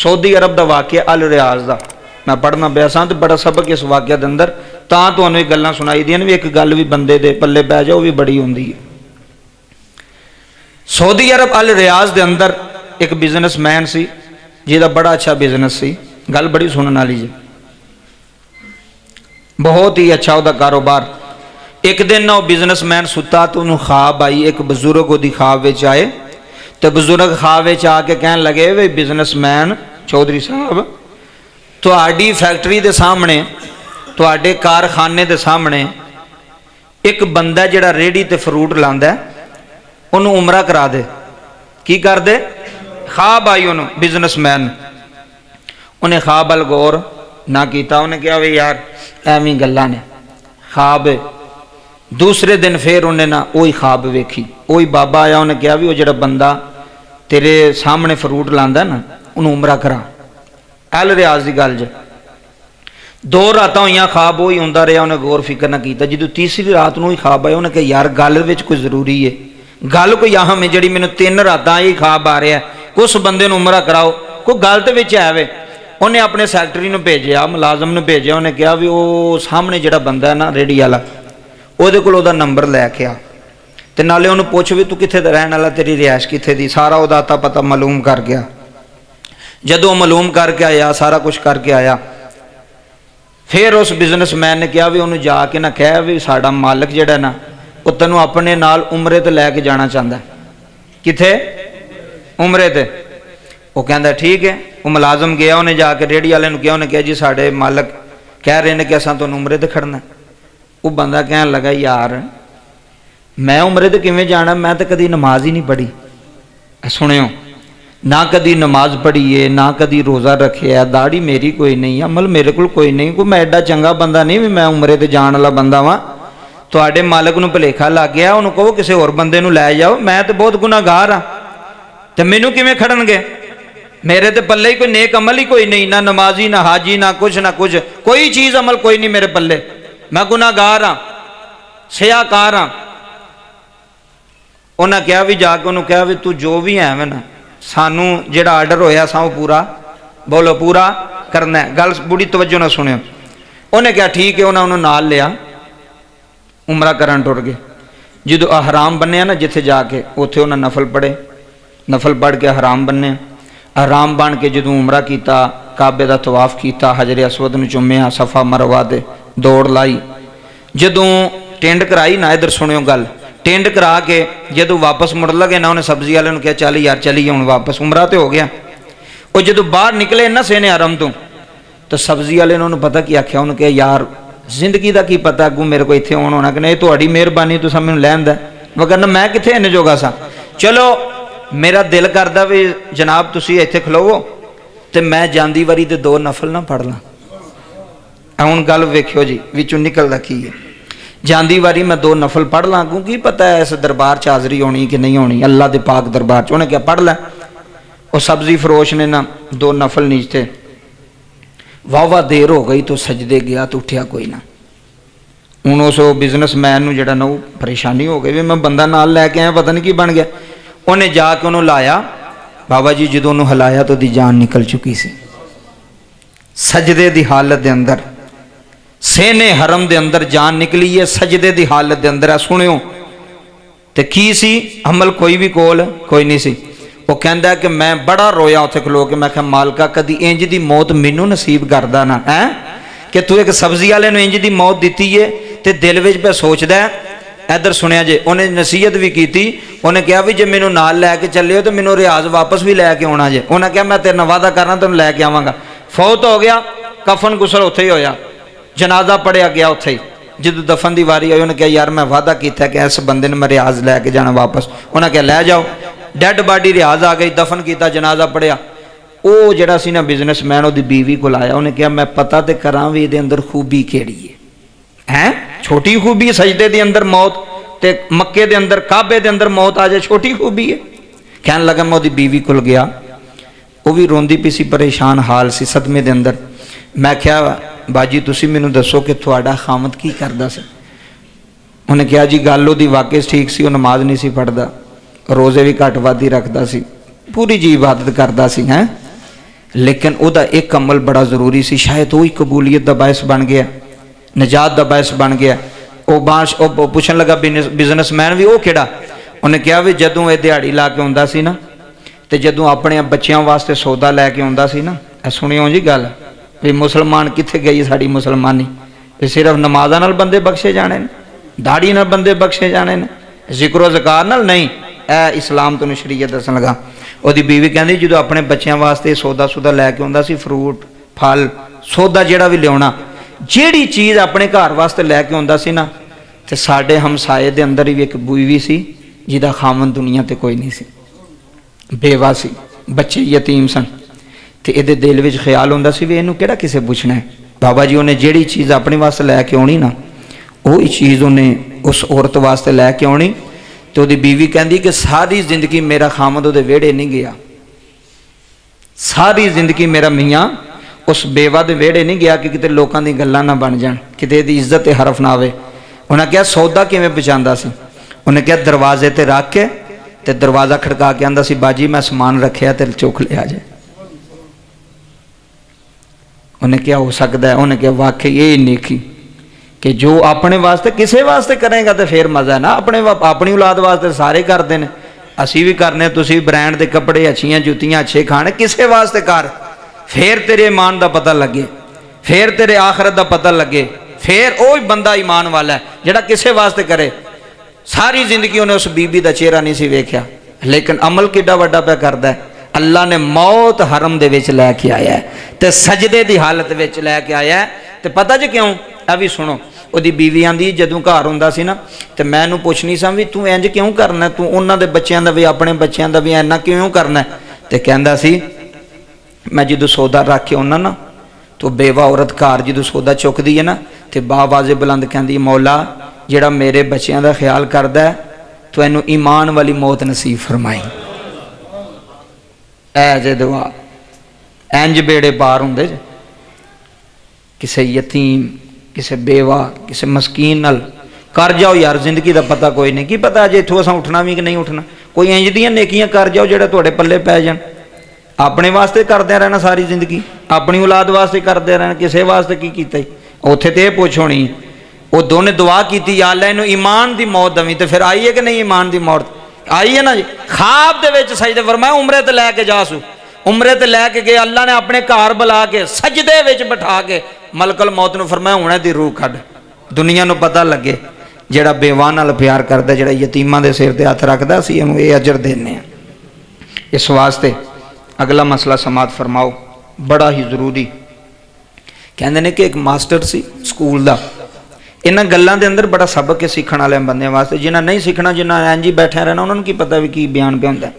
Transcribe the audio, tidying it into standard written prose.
Saudi अरब का वाकया अल रियाज का मैं पढ़ना पिया सा तो बड़ा सबक इस वाकया के अंदर तुहानूं ये गल्लां सुनाई दियां भी एक गल भी बंदे दे पल्ले पै जाए वो भी बड़ी होंदी है। सऊदी अरब अल रियाज के अंदर एक बिजनेसमैन सी जिहदा बड़ा अच्छा बिजनेस सी, गल बड़ी सुनने वाली जी, बहुत ही अच्छा वह कारोबार। एक दिन ना बिजनेसमैन सुता तो उन्होंने ख्वाब आई, एक बजुर्ग वो ख्वाब में आए तो बजुर्ग ख्वाब में आके कह लगे वे बिजनेसमैन चौधरी साहब तुहाडी फैक्ट्री के सामने तुहाडे कारखाने के सामने एक बंदा जिहड़ा रेहड़ी ते फ्रूट लांदा उन्होंने उमरा करा दे। की कर दे? ख्वाब आई उन्होंने बिजनेसमैन, उन्हें ख्वाब वाल गौर ना किया, उन्हें कहा वे यार एवं गल्लां ने ख्वाब। दूसरे दिन फिर उन्हें ना वही ख्वाब वेखी, वही बाबा आया, उन्हें कहा भी वो जिहड़ा बंदा तेरे सामने फ्रूट लांदा ना उन्होंने उमरा करा। अल रियाज की गल ज 2 रात हुई ख्वाब वही आता रहा, उन्हें गौर फिक्र ना किया। जो तीसरी रात को ही ख्वाब आया उन्हें कहा यार गल विच कोई जरूरी है, गल कोई अहम है जी मैंने 3 रात यही ख्वाब आ रहा है, उस बंदे उमरा कराओ, कोई गल तो विच है वे। उन्हें अपने सैकटरी में भेजा, मुलाजम ने भेजा, उन्हें कहा भी वो सामने जो बंदा है ना रेहड़ी वाला वो कोल नंबर लैके आ तो नाले उन्होंने पुछ भी तू कित्थे दा रहने वाला, तेरी रिहायश कित्थे दी, सारा वह आता पता मालूम कर गया। जदों मालूम करके आया, सारा कुछ करके आया, फिर उस बिजनेसमैन ने कहा भी उन्होंने जाके ना कह भी साडा मालिक जिहड़ा ना वो तेनों अपने नाल उमरे ते लैके जाना चाहता है। कित्थे? उमरे ते। वो कहता ठीक है। वो मुलाजम गया, उन्हें जाके रेहड़ी वाले कहा, उन्हें कहा जी साडे मालिक कह रहे हैं कि असां तुहानूं उमरे ते खड़ना। वो बंदा कहन लगा यार मैं उमरे ते किवें जाना, मैं तो कदी नमाज ही नहीं पढ़ी। सुनियो, ना कदी नमाज पढ़ी है, ना कदी रोज़ा रखे है, दाढ़ी मेरी कोई नहीं, अमल मेरे को कोई नहीं, कोई मैं एडा चंगा बंदा नहीं भी मैं उमरे ते जाण वाला बंदा वां। तुहाडे मालिक नूं भुलेखा लग गया, उन्होंने कहो किसी होर बंदे नूं लै जाओ, मैं तो बहुत गुनाहगार हाँ तो मैनू किवें खड़नगे, मेरे तो पल्ले ही कोई नेक अमल ही कोई नहीं, ना नमाजी ना हाजी ना कुछ कोई चीज़ अमल कोई नहीं मेरे पल्ले, मैं गुनाहगार हाँ सियाकार हाँ। उन्हें कहा भी जाके उन्होंने कहा भी तू जो भी है मैं ना सानू जिहड़ा आर्डर होया सा पूरा बोलो पूरा करना है। गल बड़ी तवज्जो ना सुनियो। उन्हें कहा ठीक है, उन्हें नाल लिया, उमरा करन टुर गए। जो हराम बने ना जिथे जाके उत्थे उन्हें नफल पढ़े, नफल पढ़ के हराम बने, हराम बन के जो उमरा किया, काबे का तवाफ किया, हजरे असवद नूं चुम्या, सफा मरवा दे दौड़ लाई। जदों टेंड कराई ना, इधर सुनियो गल, टेंड करा के जो वापस मुड़ लगे ना उन्हें सब्जी वाले कहा चल यार चलीए हूँ वापस, उमरा तो हो गया। और जो बाहर निकले ना सेने आरम तो सब्जी वाले ने उन्होंने पता की आख्या, उन्होंने कहा यार जिंदगी का की पता अगू मेरे को इतने आना होना कि नहीं, तुहाडी मेहरबानी तुसां मैनूं लैण दा, वरना मैं कित्थे इन्ने जोगा सा। चलो मेरा दिल करदा भी जनाब तुसीं इत्थे खलोवो तो मैं जांदी वारी ते 2 नफल ना पढ़ ला। हुण गल वेखियो जी विचों निकलदा की है। जांदी वारी मैं 2 नफल पढ़ ला, क्योंकि पता है इस दरबार च हाजरी होनी कि नहीं होनी, अल्लाह के पाक दरबार च। उन्हें क्या पढ़ लै। और सब्जी फरोश ने ना 2 नफल नीचे, वाह देर हो गई तो सजदे गया तो उठिया कोई ना। हूँ उस बिजनेसमैन नूं जिहड़ा ना वो परेशानी हो गई भी मैं बंदा नाल लैके आया पता नहीं की बन गया। उन्हें जाके उन्होंने लाया, बाबा जी जो उन्होंने हिलाया तो दी जान निकल चुकी सी, सजदे की हालत के अंदर, सेने हरम दे अंदर जान निकली है, सजदे की हालत के अंदर है। सुनियो तो की सी अमल कोई भी कोल कोई नहीं सी। वो कहता कि मैं बड़ा रोया उत्थे खलो के, मैं क्या मालका कदी इंज दी मौत मैनू नसीब करदा ना है कि तू एक सब्जी वाले नूं इंज दी मौत दिती है। तो दिल विच पे सोचदा इधर सुनिया जे, उन्हें नसीहत भी की, उन्हें कहा भी जे मैनू नाल लैके चले तो मैनू रियाज वापस भी लैके आना जे। उन्हें कहा मैं तेरे नाल वादा करना तेन लैके आवांगा। फौत हो गया, कफन गुसल उत्थे ही होया, जनाजा पढ़िया गया उत्थे ही। जो दफन की वारी आई उन्हें कहा यार मैं वादा किया कि इस बंदे ने मैं रियाज लैके जाना वापस। उन्हें कहा लै जाओ। डैड बाडी रियाज आ गई, दफन किया, जनाजा पढ़िया। वो जरा सी ना बिजनेसमैन उसकी बीवी को आया, उन्हें कहा मैं पता तो करा भी ये अंदर खूबी केड़ी है। छोटी खूबी है सजदे के अंदर मौत, ते मक्के के अंदर काबे के अंदर मौत आ जाए, छोटी खूबी है। कहन लगा मैं उसकी बीवी को गया, वो भी रोंदी पी सी, परेशान हाल सी, सदमे के अंदर। मैं क्या बाजी तुसी मैनू दसो कि तुहाडा खामद की करदा सी। उन्हें कहा जी गल उहदी वाकई ठीक सी, वो नमाज नहीं सी पढ़दा, रोज़े भी घट वध ही रखदा सी, पूरी जी इबादत करदा सी। हैं लेकिन ਉਹਦਾ एक अमल बड़ा जरूरी सी, शायद वही कबूलीयत का बायस बन गया, निजात का बायस बन गया। वो पूछन लगा बिजनेसमैन भी वो किहड़ा, उन्हें कहा भी जदों ये दिहाड़ी ला के आउंदा सी ना, तो जदों अपने बच्चों वास्ते सौदा लैके आउंदा सी ना, सुनियो जी गल भी मुसलमान कित्थे गई साड़ी मुसलमानी, भी सिर्फ नमाज़ां नाल बंदे बख्शे जाने ने, दाड़ी नाल बंदे बख्शे जाने ने, जिक्र ज़कार नाल नहीं। ए इस्लाम तुहानूं शरीयत दस्सण लगा। ਉਹਦੀ बीवी कहती जो अपने बच्चों वास्ते सौदा सूदा लैके आउंदा सी, फ्रूट फल सौदा जिहड़ा भी लियाउणा, जिहड़ी चीज़ अपने घर वास्ते लैके आउंदा सी ना, ते साडे हमसाए दे अंदर ही एक बीवी सी जिहदा खामन दुनिया ते कोई नहीं सी, बेवा सी, बच्चे यतीम सन। ते इहदे दिल विच ख्याल हुंदा सी भी इहनूं किहड़ा किसे पुछना है। बाबा जी उन्हें जिहड़ी चीज़ अपने वास्ते लैके आउणी ना, वही चीज़ उन्हें उस औरत वास्ते लैके आउणी। तो उसकी बीवी कहती कि सारी जिंदगी मेरा खामद वो वेड़े नहीं गया, सारी जिंदगी मेरा मियाँ उस बेवा के वेड़े नहीं गया कि कितने लोगों की गल्लां ना बन जान, किते दी इज्जत ते हरफ ना आवे। उन्हें कहा सौदा किवें पहुँचाता सी, उन्हें कहा दरवाजे ते रख के ते दरवाज़ा खड़का के आंदा सी बाजी मैं समान रखिया ते चुक लिया जाए। उन्हें क्या हो सकता है, उन्हें क्या वाकई ये नेकी कि जो अपने वास्ते किसी वास्ते करेगा तो फिर मज़ा है ना, अपनी औलाद वास्ते सारे करते हैं, असी भी करने, तुसी ब्रांड के कपड़े अच्छियाँ जुतियाँ अच्छे खाने, किसी वास्ते कर, फिर तेरे ईमान का पता लगे, फिर तेरे आखरत का पता लगे, फिर वो बंदा ईमान वाला है जिहड़ा किसी वास्ते करे। सारी जिंदगी उन्हें उस बीबी का चेहरा नहीं सी वेख्या, लेकिन अमल किड्डा वड्डा पे करता है। अल्लाह ने मौत हरम दे विच लैके आया है ते सजदे की हालत विच लैके आया है। तो पता जी क्यों, अभी सुनो। ਉਹਦੀ बीवी आंदी जदों घर हुंदा सी ना, तो मैं उन्होंने पुछनी सा भी तू इंज क्यों करना, तू उन्होंने बच्चों का भी अपने बच्चों का भी इन्ना क्यों करना। तो कहता सी मैं जो सौदा रख के आना ना, तो बेवा औरत घर जो सौदा चुकती है ना, तो बावाजे बुलंद कहती मौला जिहड़ा मेरे बच्चों का ख्याल करता है तो इनू ईमान वाली मौत नसीब फरमाई। ऐ जे दुआ इंज बेड़े पार होंदे, किसी यतीम, किसी बेवा, किसी मस्कीन नाल कर जाओ यार, जिंदगी का पता कोई नहीं, की पता अजे इत्थों असां उठना भी कि नहीं उठना। कोई इंज दियां नेकियां कर जाओ जिहड़े तुहाडे पल्ले पै जाण। अपने वास्ते करदे रहना सारी जिंदगी, अपनी औलाद वास्ते करदे रहना, किसी वास्ते की कीता ही। उत्थे ते पुछ होनी, वो दोने दुआ की या अल्लाह इहनूं ईमान दी मौत दवी, तो फिर आई है कि नहीं ईमान दी मौत आई है ना जी। ख्वाब दे विच सजदे फरमाया उमरे ते लैके जासू, उमरे ते लैके गए, अल्लाह ने अपने घर बुला के सजदे विच बिठा के मलकल मौत नूं फरमाया हुणे दी रूह कढ, दुनिया नूं पता लगे जिहड़ा बेवा नाल प्यार करदा, जिहड़ा यतीमां दे सिर ते हथ रखदा, असीं इहनूं ये अजर देने। इस वास्ते अगला मसला समात फरमाओ, बड़ा ही जरूरी। कहंदे ने कि एक मास्टर सी स्कूल दा, इन्हां गल्लां दे अंदर बड़ा सबक है सीखण वाले बंदे वास्ते। जिन्हां नहीं सीखना, जिन्हां इंज ही बैठे रहना, उन्हां नूं की पता भी की बयान पे हुंदा।